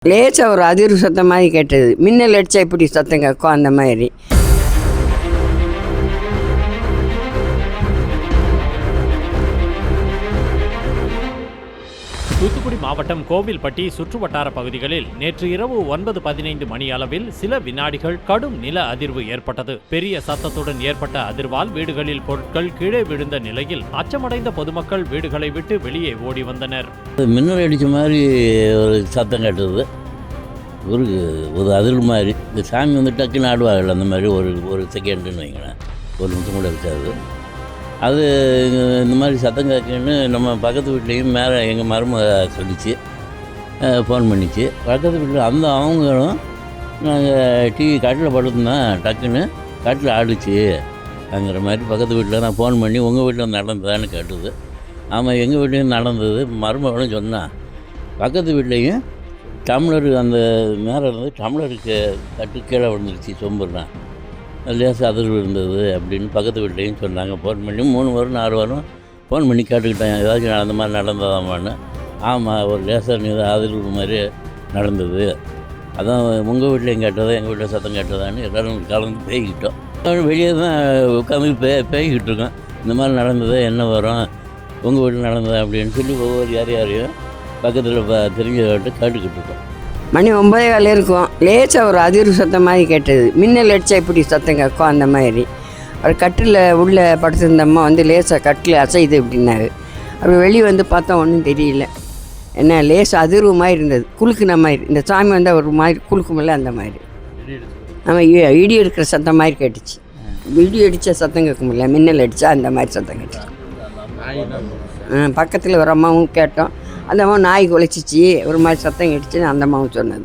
லேசா ஒரு அதிர்வு சத்தம் மாதிரி கேட்டது. மின்னல் அடித்தா இப்படி சத்தம் கேட்கும் அந்த மாதிரி. தூத்துக்குடி மாவட்டம் கோவில்பட்டி சுற்றுவட்டார பகுதிகளில் நேற்று இரவு 9:15 மணி அளவில் சில வினாடிகள் கடும் நில அதிர்வு ஏற்பட்டது. பெரிய சத்தத்துடன் ஏற்பட்ட அதிர்வால் வீடுகளில் பொருட்கள் கீழே விழுந்த நிலையில் அச்சமடைந்த பொதுமக்கள் வீடுகளை விட்டு வெளியே ஓடி வந்தனர். மின்னல் அடித்த மாதிரி ஒரு சத்தம் கேட்டது. ஒரு அதிர்வு மாதிரி. இந்த சாமி வந்து டக்குன்னு ஆடுவார்கள் அந்த மாதிரி ஒரு செகண்டுன்னு வைங்களேன், ஒரு நிமிஷம் கூட இருக்காது. அது இந்த மாதிரி சத்தம் கேட்குன்னு நம்ம பக்கத்து வீட்லேயும் மேலே எங்கள் மருமக சொல்லிச்சு, ஃபோன் பண்ணிச்சு. பக்கத்து வீட்டில் அவங்களும் நாங்கள் டிவி காட்டில் படுத்துருந்தோம், டக்குன்னு காட்டில் ஆடுச்சுங்கிற மாதிரி பக்கத்து வீட்டில் நான் ஃபோன் பண்ணி உங்கள் வீட்டில் நடந்ததான்னு கேட்டது. ஆமாம், எங்கள் வீட்லேயும் நடந்தது. மருமகளும் சொன்னான். பக்கத்து வீட்லேயும் டம்ளர் அந்த மேலே இருந்து டம்ளருக்கு தட்டு கீழே விழுந்துருச்சு, சொம்புனா லேசாக அதிர்வு இருந்தது அப்படின்னு பக்கத்து வீட்லேயும் சொன்னாங்க. ஃபோன் பண்ணி 3 வாரம் 4 வாரம் ஃபோன் பண்ணி கேட்டுக்கிட்டேன், ஏதாச்சும் அந்த மாதிரி நடந்ததாமான்னு. ஆமாம், ஒரு லேசாக அதிர்வு மாதிரி நடந்தது. அதான் உங்கள் வீட்லேயும் கேட்டதா எங்கள் வீட்டில் சத்தம் கேட்டதான்னு எல்லோரும் கலந்து பேய்கிட்டோம். வெளியே தான் உட்காந்து பேய்கிட்டு இருக்கோம். இந்த மாதிரி நடந்தது, என்ன வரும் உங்கள் வீட்டில் நடந்தது அப்படின்னு சொல்லி ஒவ்வொரு யாரையும் பக்கத்தில் தெரிஞ்சவர்கிட்ட கேட்டுக்கிட்டு இருக்கோம். மணி 9:15 இருக்கும். லேசாக ஒரு அதிர்வு சத்தம் மாதிரி கேட்டது. மின்னல் அடித்தா இப்படி சத்தம் கேட்கும் அந்த மாதிரி. ஒரு கட்டில் உள்ளே படுத்திருந்தம்மா வந்து லேசாக கட்டில் அசைது அப்படின்னாரு. அப்படி வெளியே வந்து பார்த்தா ஒன்றும் தெரியல. என்ன லேசாக அதிர்வு மாதிரி இருந்தது, குலுக்குன மாதிரி. இந்த சாமி வந்தால் ஒரு மாதிரி குலுக்குமில்ல அந்த மாதிரி. நம்ம இடி எடுக்கிற சத்தம் மாதிரி கேட்டுச்சு. இடி அடித்தா சத்தம் கேட்குமில்ல, மின்னல் அடித்தா அந்த மாதிரி சத்தம் கேட்டுச்சு. பக்கத்தில் ஒரு அம்மாவும் கேட்டோம். அந்த அம்மா நாய் குலைச்சிச்சு, ஒரு மாதிரி சத்தம் கேட்டுச்சுன்னு அந்த அம்மாவும் சொன்னது.